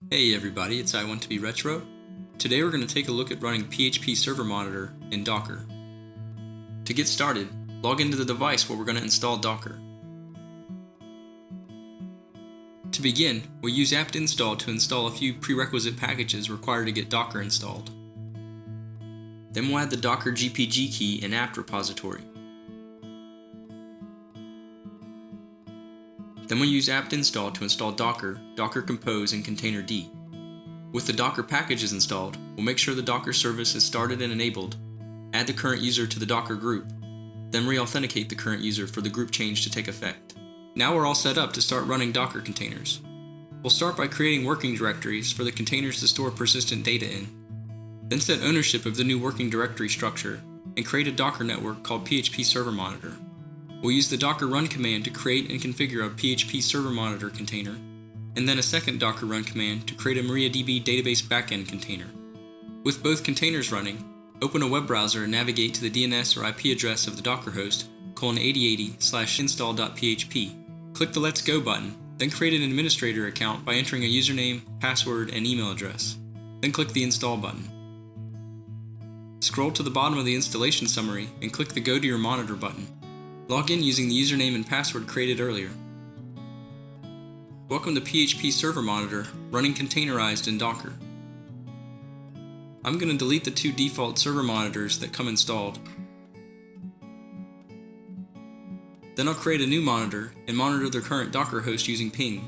Hey everybody, it's I Want2Be Retro. Today we're going to take a look at running PHP Server Monitor in Docker. To get started, log into the device where we're going to install Docker. To begin, we'll use apt-install to install a few prerequisite packages required to get Docker installed. Then we'll add the Docker GPG key in apt repository. Then we'll use apt-install to install Docker, Docker Compose, and Containerd. With the Docker packages installed, we'll make sure the Docker service is started and enabled, add the current user to the Docker group, then re-authenticate the current user for the group change to take effect. Now we're all set up to start running Docker containers. We'll start by creating working directories for the containers to store persistent data in. Then set ownership of the new working directory structure and create a Docker network called PHP Server Monitor. We'll use the docker run command to create and configure a PHP Server Monitor container, and then a second docker run command to create a MariaDB database backend container. With both containers running, open a web browser and navigate to the DNS or IP address of the Docker host :8080/install.php. Click the Let's Go button, then create an administrator account by entering a username, password, and email address. Then click the Install button. Scroll to the bottom of the installation summary and click the Go to Your Monitor button. Log in using the username and password created earlier. Welcome to PHP Server Monitor, running containerized in Docker. I'm going to delete the two default server monitors that come installed. Then I'll create a new monitor and monitor the current Docker host using ping.